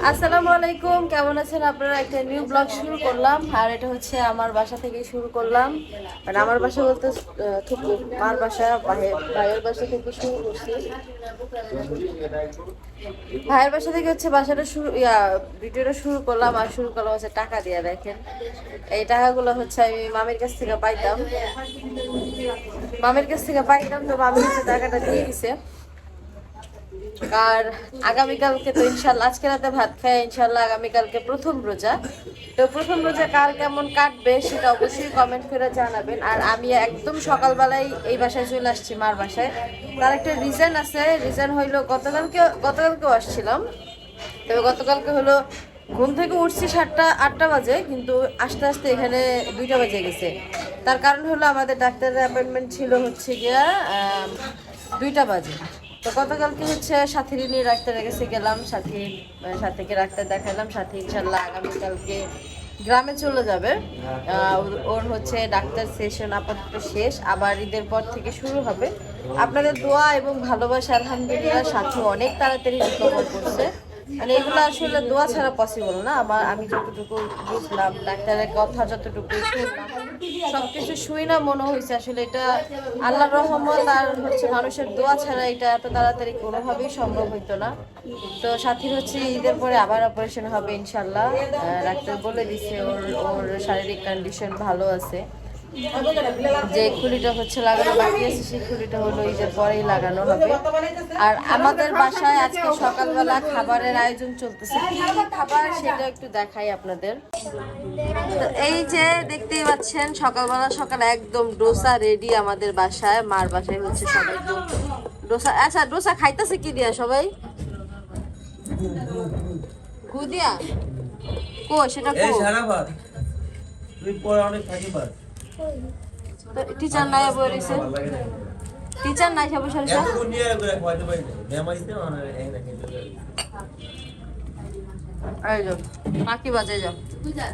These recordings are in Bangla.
আসসালামু আলাইকুম, কেমন আছেন আপনারা? একটা নিউ ব্লগ শুরু করলাম, আর এটা হচ্ছে আমার বাসা থেকে শুরু করলাম। মানে আমার বাসা বলতে থুকু মার বাসা, ভাইয়ের বাসা থেকে শুরু করছি। ভাইয়ের বাসা থেকে হচ্ছে বাসাটা শুরু ভিডিওটা শুরু করলাম, আর শুরু করলাম হচ্ছে টাকা দিয়ে। দেখেন এই টাকাগুলো হচ্ছে আমি মামির কাছ থেকে পাইতাম, তো মামি হচ্ছে টাকাটা দিয়ে দিছে। আর আগামীকালকে তো ইনশাল্লাহ, আজকে রাতে ভাত খাই ইনশাল্লাহ, আগামীকালকে প্রথম রোজা। তো প্রথম রোজা কার কেমন কাটবে সেটা অবশ্যই কমেন্ট করে জানাবেন। আর আমি একদম সকালবেলায় এই বাসায় চলে আসছি, মার বাসায়। তার একটা রিজন আছে, রিজন হইলো গতকালকেও আসছিলাম। তবে গতকালকে হলো ঘুম থেকে উঠছি 7টা-8টা বাজে, কিন্তু আস্তে আস্তে এখানে 2টা বাজে গেছে। তার কারণ হলো আমাদের ডাক্তারের অ্যাপয়েন্টমেন্ট ছিল হচ্ছে গিয়া 2টা বাজে। তো গতকালকে হচ্ছে সাথীর নিয়ে ডাক্তারের কাছে গেলাম, সাথীকে ডাক্তার দেখালাম। সাথী ইনশাল্লাহ আগামীকালকে গ্রামে চলে যাবে। ওর হচ্ছে ডাক্তার সেশন আপাতত শেষ, আবার ঈদের পর থেকে শুরু হবে। আপনাদের দোয়া এবং ভালোবাসা আলহামদুলিল্লাহ সাথী অনেক তাড়াতাড়ি রিকভার করছে। মানে এগুলো আসলে দোয়া ছাড়া পসিবল না। আমি যতটুকু বুঝলাম, ডাক্তারের কথা যতটুকু শুনলাম, সবকিছু শুই না মনে হয়েছে আসলে এটা আল্লাহর রহমত আর হচ্ছে মানুষের দোয়া ছাড়া এটা এত তাড়াতাড়ি কোনোভাবেই সম্ভব হইতো না। তো সাথীর হচ্ছে ঈদের পরে আবার অপারেশন হবে ইনশাল্লাহ। ডাক্তার বলে দিছে ওর ওর শারীরিক কন্ডিশন ভালো আছে। যে খুলিটা হচ্ছে লাগানো বাকি আছে, সেই খুলিটা হলো ঈদের পরেই লাগানো হবে। আর আমাদের বাসায় আজকে সকালবেলা খাবারের আয়োজন চলতেছে। কি খাবার সেটা একটু দেখাই আপনাদের। তো এই যে দেখতেই পাচ্ছেন, সকাল একদম ডোসা রেডি আমাদের বাসায়। মার বাসায় হচ্ছে সবাই ডোসা। আচ্ছা, ডোসা খাইতেছে কি দিয়া সবাই? গু দিয়া? কো সেটা কো? তুই পরে অনেক থাকি পার। টিচার নাই বলেছে, টিচার নাই সব সরষা এত নিয়ে করে খাওয়াতে পারি না মেমাইতে না এই না কিন্তু এই যাও বাকি বাজে যাও তুই যা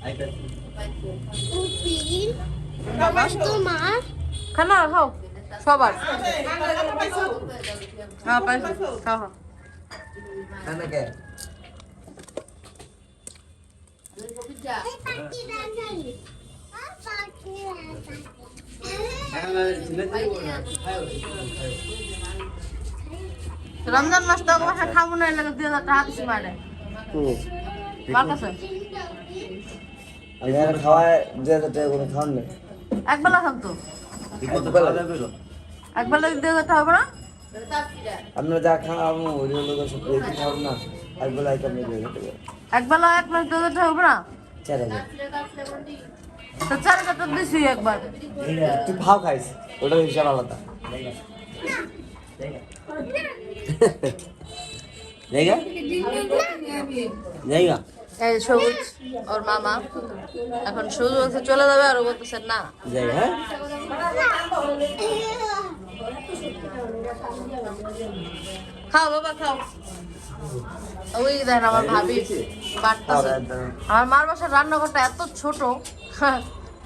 আইতা উপি বাবা তোমার খানা খাও সবার। হ্যাঁ পাইছো, খাও খানা কে রমজান মাস তো বাসা খাবো না, এলাকা 2000 টাকা দিছি মারে মার কাছে। আমি খাওয়ায় 2000 টাকা করে খাওয়ান না, একবেলা থাকতো, একবেলা 2000 টাকা হবে না। আপনারা যা খান আমি ওই লোক সব খাওয়ান না, একবেলা আইটেম নিয়ে যেতে পারে, একবেলা 1,2000 টাকা হবে না। 4000 তো 4,000 টাকা দিছি একবার। তুই ভাও খাইস, ওটার হিসাব আলাদা। জায়গা জায়গা এই সবুজ ওর মামা এখন সবুজ বলছে চলে যাবে, আর ও বলতেছে না জায়গা। হ্যাঁ খাও বাবা খাও। ওই দেখেন আমার ভাবি বাড়তেছে। আমার মার বাসার রান্নাঘরটা এত ছোট,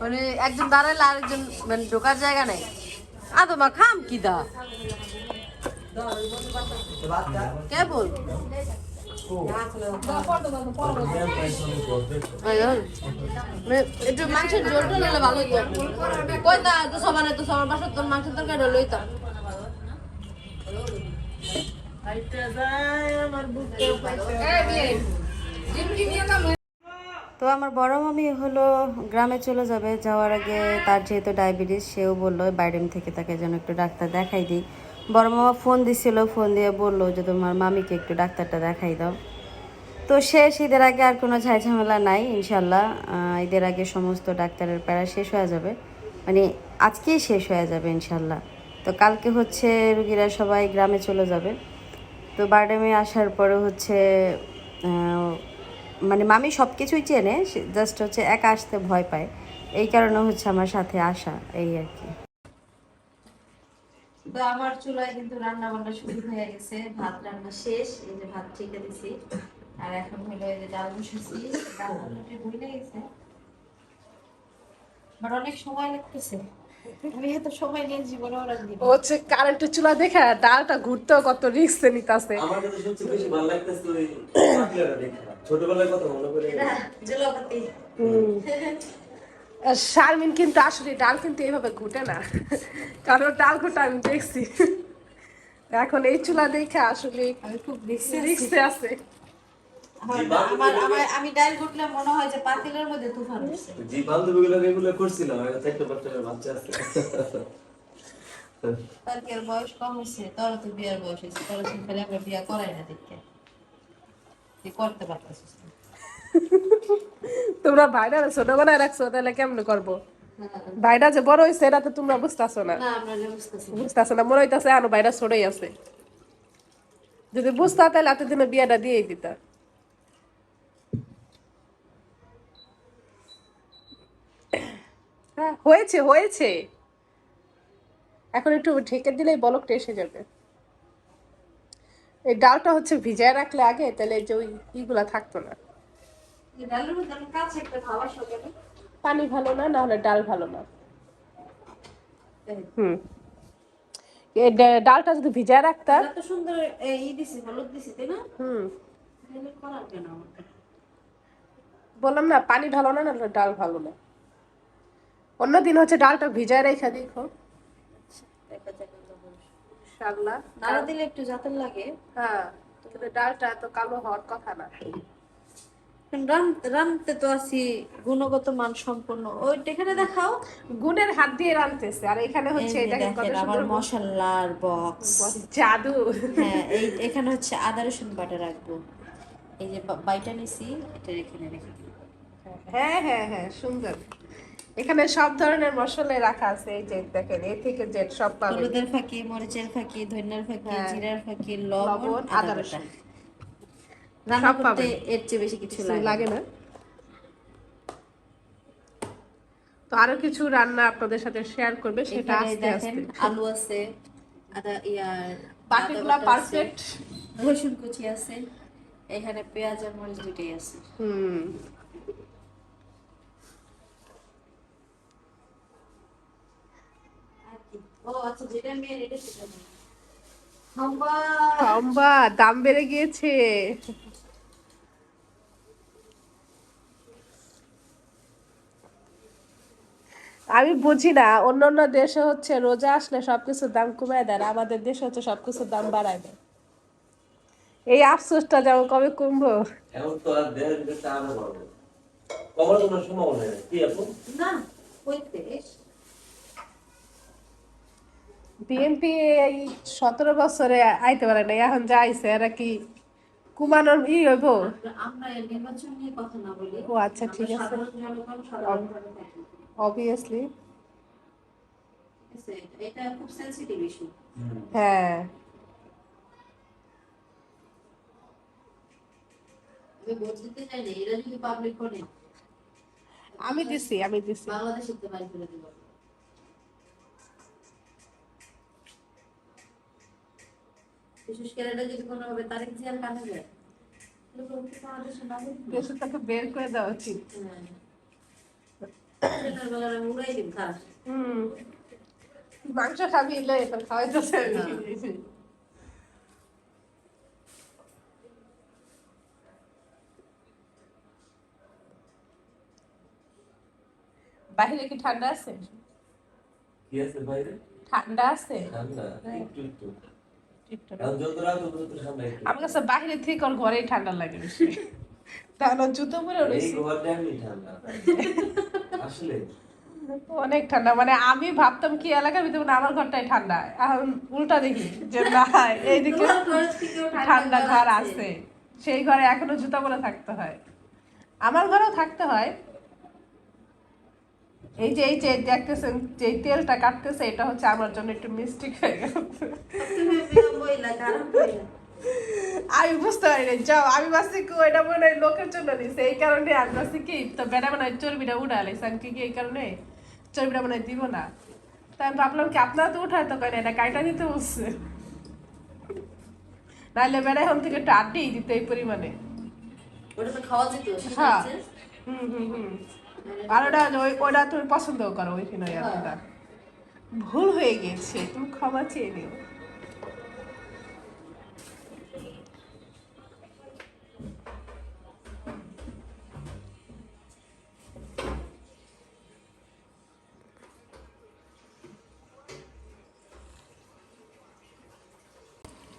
মানে একজন দাঁড়াইলে আরেকজন মানে ঢোকার জায়গা নেই। আদো মা খাম কি দা কে বল একটু মাংসের ঝোলটা নিলে ভালো হইতো। কই তা তো সবার বাসার তোর মাংসের তরকারি লইতাম। তো আমার বড় মামি হলো গ্রামে চলে যাবে, যাওয়ার আগে তার যেহেতু ডায়াবেটিস, সেও বললো বাইরেম থেকে তাকে যেন একটু ডাক্তার দেখাই দিই। বড় মামা ফোন দিছিল, ফোন দিয়ে বললো যে তোমার মামিকে একটু ডাক্তারটা দেখাই দাও। তো শেষ, ঈদের আগে আর কোনো ঝামেলা নাই ইনশাল্লাহ। ঈদের আগে সমস্ত ডাক্তারের প্যারা শেষ হয়ে যাবে, মানে আজকেই শেষ হয়ে যাবে ইনশাল্লাহ। তো কালকে হচ্ছে রুগীরা সবাই গ্রামে চলে যাবে। তো বারডেমে আসার পরে হচ্ছে মানে মামি সব কিছুই চেনে, জাস্ট হচ্ছে একা আসতে ভয় পায়, এই কারণে হচ্ছে আমার সাথে আসা, এই আর কি। তো আমার চুলায় কিন্তু রান্না বান্না শুরু হয়ে গেছে, ভাত রান্না শেষ, এই যে ভাত ঠেকে দিছি। আর এখন হলো এই যে ডাল বসেছি, ডাল অলরেডি বইলে গেছে, বাট অনেক সময় লাগতেছে। আমি এত সময় নিয়ে জীবনে ওরা দিব ও হচ্ছে কারেন্টের চুলা দেখে ডালটা ঘুরতেও কত রিস্কে নিতেছে। আমার কাছে সবচেয়ে বেশি ভালো লাগতেছে ওই পাতিলাটা দেখে। ছোটবেলার কথা মনে করে জলাপাতি। আর শারমিন কিন্তু আসলে ডাল কিন্তু এইভাবে ঘুটে না, কারণ ডাল ঘুটা আমি দেখছি। এখন এই চুলা দেখে আসলে আমি খুব রিক্সে রিস্কে আছে। আমি ডাল ঘুটলে মনে হয় যে পাতিলের মধ্যে তুফান হচ্ছে। যে বান্ধবীগুলো এগুলো করছিলাম একটা চারটা পাঁচটা বাচ্চা আছে। তার কি আর বয়স কম হয়েছে? তোর তো বিয়ার বয়স হয়েছে, তোর তো খালি আমরা বিয়া করাই না দেখতে তুই করতে পারতেছিস না। তোমরা ভাইরা ছোট বানায় রাখছো, তাহলে কেমন করবো? ভাইরা যে বড় হয়েছে এটা তো তোমরা বুঝতেছো না, না আমরা যে বুঝতেছি না। বুঝতেছো না, মনে হইতাছে আনো ভাইরা ছোটই আছে। যদি বুঝতা তাহলে এত দিনে বিয়াটা দিয়েই দিতা। হ্যাঁ হয়েছে হয়েছে, এখন একটু ঢেকে দিলেই বলকটা এসে যাবে। এই ডালটা হচ্ছে ভিজায় রাখলে আগে, তাহলে এই যে ওই ইগুলা থাকতো না। এই ডালের মধ্যে আমি কাছে একটা খাওয়া সকালে পানি ভালো না, না হলে ডাল ভালো না। হুম, এই ডালটা যদি ভিজায় রাখতা। এত সুন্দর ই দিছি, হলুদ দিছি তাই না? হুম, তাহলে করার কেন আমাকে? বললাম না পানি ভালো না, না হলে ডাল ভালো না। অন্যদিন হচ্ছে ডালটা ভিজায় রেখে দেখো, দেখা যাক কত বড়। ইনশাআল্লাহ। নাড়া দিলে একটু জাতের লাগে। হ্যাঁ, কিন্তু ডালটা এত কালো হওয়ার কথা না। রানতে তো আছি গুণগত মান সম্পন্ন। ওইটা এখানে দেখাও। গুণের হাত দিয়ে রাঁধতেছে, আর এখানে এই হচ্ছে যে এটা কত দেখেন আমার সুন্দর মশলার বক্স। জাদু। হ্যাঁ, এই এখানে হচ্ছে আদা রসুন বাটা রাখবো। এই যে বাইটা নিছি, এটা এখানে রেখে দিই। হ্যাঁ হ্যাঁ হ্যাঁ, সুন্দর। এখানে সব ধরনের মশলা রাখা আছে, এই যে দেখেন এ থেকে জেড সব পাবেন। হলুদের ফাঁকি, মরিচের ফাঁকি, ধনিয়ার ফাঁকি, হ্যাঁ। জিরার ফাঁকি, লবণ, লবণ, আদা আদা রসুন। বাটা। রান্না সব করতে পাবেন। এর চেয়ে বেশি কিছু কিছু লাগে লাগে না। তো আরো কিছু রান্না আপনাদের সাথে শেয়ার করবে, সেটা এখানে আস্তে দেখেন আস্তে। আলু আছে, আদা ইয়ার বাকিগুলা আদা বাটা আছে, পারফেক্ট। রসুন কুচি আছে, এখানে পেঁয়াজ আর মরিচ দুটোই আছে। হুম, আর কি? ও আচ্ছা, যেটা মেন এটা সেটা না। হাম্বা লম্বা দাম বেড়ে গিয়েছে। আমি বুঝি না, অন্য অন্য দেশে হচ্ছে রোজা আসলে সবকিছুর দাম কমায় দেয়, আর আমাদের দেশে হচ্ছে সবকিছুর দাম বাড়ায় দেয়। এই আফসোসটা যেমন কবে কমবো। এখন তো আর দেড় ঘন্টা আরো বাড়বে। কমার কোনো সম্ভাবনা নেই কি আপু? না কইতে বিএনপি এই 17 বছরে আইতে পারে না, এখন যা আইছে এরা কি কুমানোর হইব? আমরা এর নির্বাচন নিয়ে কথা না বলি। ও আচ্ছা, ঠিক আছে। সাধারণ জনগণ সাধারণভাবে থাকি। অবভিয়াসলি। ঠিক আছে? এটা খুব সেনসিটিভ ইস্যু। হ্যাঁ, আমি ভোট দিতে চাই না, এরা যদি পাবলিক করে আমি দিছি। বাংলাদেশের তো বাড়ি করে দিব। বিশেষ করে এটা যদি কোনোভাবে তারিখ জিয়ার কানে যায়, তাহলে তো ওকে বাংলাদেশে না বলবো। দেশে তাকে বের করে দেওয়া উচিত। হ্যাঁ। সেটার বেলায় আমি উড়াই দিব খাস। হুম, মাংস খাবি এলে এখন খাওয়াইতেছে। বাহিরে কি ঠান্ডা আছে? কি আছে বাইরে? ঠান্ডা আছে। ঠান্ডা একটু একটু। একটু না। এখন যত রাত তত ঠান্ডা একটু। আমার কাছে বাহিরে থেকে ওর ঘরেই ঠান্ডা লাগে বেশি। তাহলে জুতো পরে এই রয়েছি, ঘরটা এমনি ঠান্ডা। আসলে অনেক ঠান্ডা। মানে আমি ভাবতাম কি এলাকার ভিতরে মানে আমার ঘরটাই ঠান্ডা, এখন উল্টা দেখি যে না এইদিকে তোমার ঘর থেকেও ঠান্ডা ঘর ঘর আছে। আছে, সেই ঘরে এখনো জুতা পরে থাকতে হয়। আমার ঘরেও থাকতে হয়। এই যে দেখতেছেন যে তেলটা কাটতেছে, এটা হচ্ছে আমার জন্য একটু মিস্টেক হয়ে গেছে। তুমি বিয়া বইলা খারাপ হইলা। আমি বুঝতে পারি না, যাও আমি ভাবছি কি এটা মনে হয় লোকের জন্য নিছে, এই কারণে আমি ভাবছি কি তো বেটা মনে হয় চর্বিটা উঠালে কি এই কারণে চর্বিটা মনে হয় দিব না। তাই আমি ভাবলাম কি আপনারা তো উঠায় তো কেন, এটা কাইটা নিতে বসছে, নাহলে বেড়া এখন থেকে একটু আড্ডেই দিত এই পরিমাণে। ওটা তো খাওয়া যেত সেটা হ্যাঁ। হচ্ছে হুম। আর ওটা তুমি পছন্দও করো ওই ফিনোই আলুটা। ভুল হয়ে গিয়েছে, তুমি ক্ষমা চেয়ে নিও।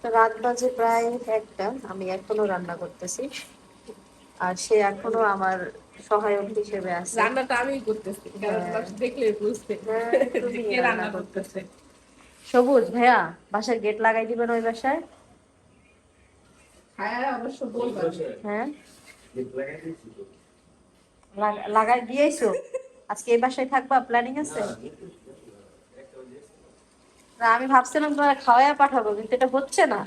তো রাত বাজে প্রায় 1টা, আমি এখনো রান্না করতেছি আর সে এখনো আমার সহায়ক হিসেবে আছে। রান্নাটা আমি করতেছি, কারণ মানুষ দেখলে বুঝতে হ্যাঁ, যে তুমি কে রান্না রান্না করতেছে। করতেছে। সবুজ ভাইয়া, বাসার গেট লাগাই দিবেন ওই বাসায়? হ্যাঁ অবশ্য বলবেন। হ্যাঁ, লাগাই দিয়েছো? আজকে এই বাসায় থাকবা, প্ল্যানিং আছে? না, আমি ভাবছিলাম তোমার খাওয়াইয়া পাঠাবো, কিন্তু এটা হচ্ছে না।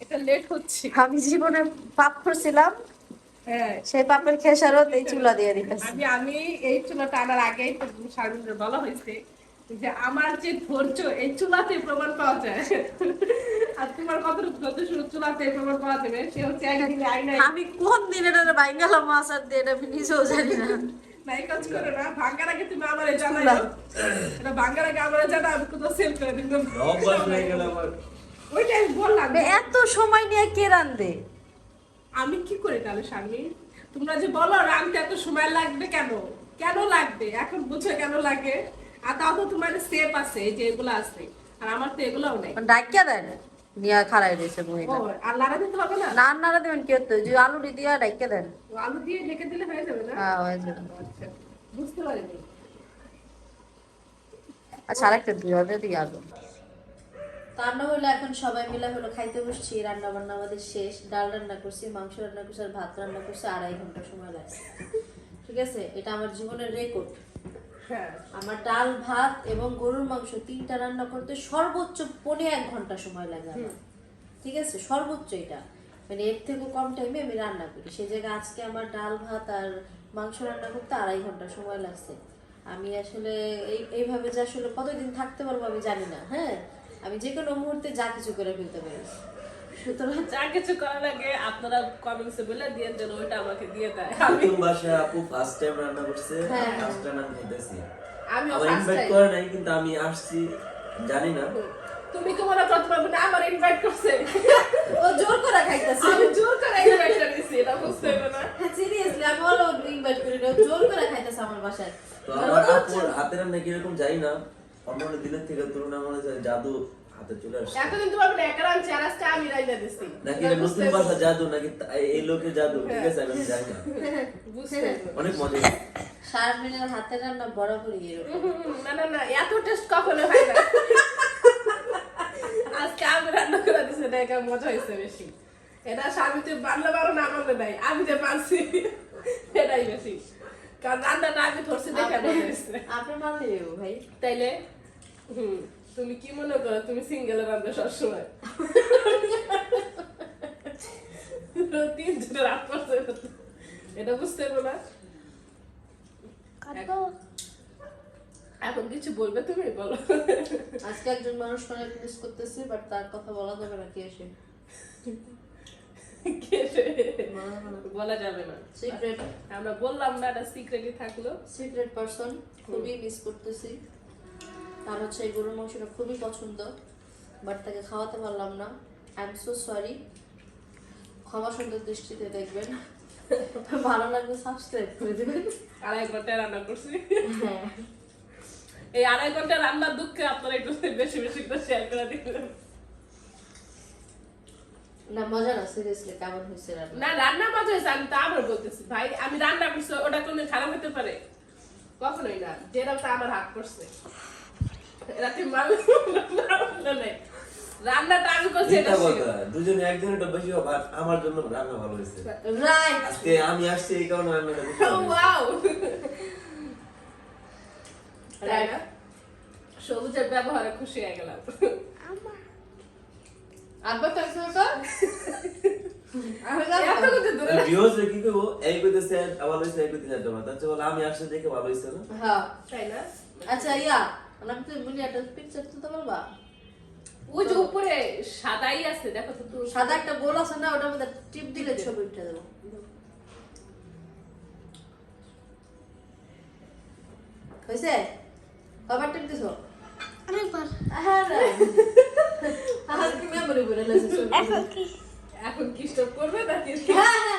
এটা লেট হচ্ছে। আমি জীবনে পাপ করছিলাম, হ্যাঁ সেই পাপের খেসারত এই চুলা দিয়ে দিতেছি। আমি এই চুলাটা আনার আগেই তো শারমিনের বলা হয়েছে যে আমার যে ধৈর্য এই চুলাতে প্রমাণ পাওয়া যায়, আর তোমার কতটুকু ধৈর্য শুধু চুলাতে প্রমাণ পাওয়া যাবে। সে হচ্ছে একদিনে আইনাই আমি কোন দিন এটা বাইঙ্গালাম মাছ দিয়ে, এটা আমি নিজেও জানি না। নাই কাজ করে না। ভাঙ্গার আগে তুমি আমারে জানাইও, এটা ভাঙ্গার আগে আমারে জানা, আমি কোথাও সেল করে দিব। অভ্যাস হয়ে গেল আমার। ওইটাই আমি বললাম। এত সময় নিয়ে কে রান্ধে? আমি কি করে তাহলে শারমিন? তোমরা যে বলো রান্নতে এত সময় লাগবে কেন, কেন লাগবে এখন বুঝো কেন লাগে। আর তাও তো তোমার সেফ আছে, এই যে এগুলো আছে, আর আমার তো এগুলোও নেই। ডাকিয়া দেন, নিয়ে খারাই রয়েছে ও মহিলা। আর লাড়া দিতে হবে না? না নাড়া দেবেন কি হতো, যে আলু দিয়া ডাকিয়া দেন। ও, আলু দিয়ে ঢেকে দিলে হয়ে যাবে না? হ্যাঁ, হয়ে যাবে। আচ্ছা, বুঝতে পারিনি। আচ্ছা, আরেকটা দুই হাজার দিয়ে আলু। রান্না হলো, এখন সবাই মিলে হলো খাইতে বসছি। রান্না বান্না আমাদের শেষ। ডাল রান্না করছি, মাংস রান্না করছি, আর ভাত রান্না করছি। 2.5 ঘন্টা সময় লাগছে। ঠিক আছে, এটা আমার জীবনের রেকর্ড। হ্যাঁ আমার ডাল ভাত এবং গরুর মাংস 3টা রান্না করতে সর্বোচ্চ 1.5 ঘন্টা সময় লাগে আমার। ঠিক আছে, সর্বোচ্চ এটা, মানে এর থেকেও কম টাইমে আমি রান্না করি। সেই জায়গায় আজকে আমার ডাল ভাত আর মাংস রান্না করতে 2.5 ঘন্টা সময় লাগছে। আমি আসলে এইভাবে যে আসলে কতদিন থাকতে পারবো আমি জানি না। হ্যাঁ, আমি যে কোনো মুহূর্তে যা কিছু করে ফেলতে পারি। সুতরাং যা কিছু করার আগে আপনারা কমেন্টসে বলে দিয়ে যেন ওইটা আমাকে দিয়ে দেয়। নতুন বাসায় আপু ফার্স্ট টাইম রান্না করছে, হ্যাঁ। ফার্স্ট টাইম আমি খাইতেছি। আমিও আমার ফার্স্ট ইনভাইট টাইম। করে নাই, কিন্তু আমি আসছি জানি না। তুমি তো মনে করতে পারবে না আমার ইনভাইট করছে। ও জোর করে খাইতেছে। আমি জোর করে ইনভাইট করেছি, এটা বুঝতে হবে না। সিরিয়াসলি আমি বলো ইনভাইট করি না, জোর করে খাইতেছে আমার বাসায়। তো আমার আপুর হাতের রান্না কিরকম জানি না, অন্য দিনের থেকে তুলনা মনে হয় জাদু হাতে চলে আসছে। এতদিন তোমার মানে একা রাঁধছি, আর আজকে আমি রাইনা দিছি। নাকি এটা নতুন বাসা জাদু, নাকি এই লোকের জাদু, ঠিক আছে আমি জানি না। বুঝতে হবে। অনেক মজা। শারমিনের হাতের রান্না বরাবরই এরকম। না না না, এত টেস্ট কখনো হয় না। আজকে আমি রান্না করে দিছি, এটা একা মজা হয়েছে বেশি। এটা স্বামী তুই বানলে পারো না বানলে নাই, আমি যে পারছি এটাই বেশি। কারণ রান্নাটা আমি ধরছি দেখে মজা হয়েছে। আপনি মানলে দেবো ভাই। তাইলে তুমি কি মনে করো তুমি সিঙ্গেল রান্না সবসময়? 3 জনে রাত করছে, এটা বুঝতে পারবো না। এখন কিছু বলবে তুমি, বলো। আজকে একজন মানুষ অনেক মিস করতেছি, বাট তার কথা বলা যাবে না। কি আসে কে সে? বলা যাবে না, সিক্রেট, আমরা বললাম না, এটা সিক্রেটই থাকলো। Secret person. খুবই মিস করতেছি। তার হচ্ছে এই গরুর মাংসটা খুবই পছন্দ, বাট তাকে খাওয়াতে পারলাম না। I am so sorry. ক্ষমা সুন্দর দৃষ্টিতে দেখবেন। ভালো লাগলে সাবস্ক্রাইব করে দেবেন। 2.5 ঘন্টা রান্না করছি। হ্যাঁ, এই 2.5 ঘন্টা রান্নার দুঃখে আপনারা একটু বেশি বেশি করে শেয়ার করে দিবেন। না মজা না, সিরিয়াসলি কেমন হয়েছে রান্না? না রান্না মজা হয়েছে, আমি তো আবার বলতেছি ভাই, আমি রান্না করছি ওটা কোনদিন খারাপ হতে পারে? কখনোই না। যেটা তো আমার হাত করছে, রাতে রান্নাটা আমি করছি, এটা এটা কথা দুজনে একজনেরটা বেশি হবে, আর আমার জন্য রান্না ভালো হয়েছে। রাইট। আজকে আমি আসছি এই কারণে রান্নাটা বেশি ভালো হয়েছে। ওয়াও, তাই না? সবুজের ব্যবহারে খুশি হয়ে গেলাম। আব্বা তো তো এত কিছু দূরে ভিউয়ার্স কি করবো, এই কইতেছে ভালো হয়েছে, এই কইতেছে এটা ভালো। তার বলে আমি আসছে দেখে ভালো হয়েছে না। হ্যাঁ। তাই না? আচ্ছা ইয়া, আমরা তো বলি একটা পিকচার তুলতে পারবা? ওই যে উপরে সাদাই আছে, দেখো তো তুমি। সাদা একটা গোল আছে না, ওটার মধ্যে টিপ দিলে ছবি উঠে দেবো। হয়েছে কবার টিপ দিছো অনেকবার হ্যাঁ আর কি মেমোরি বলে লেছে এখন কি এখন কি স্টপ করবে নাকি হ্যাঁ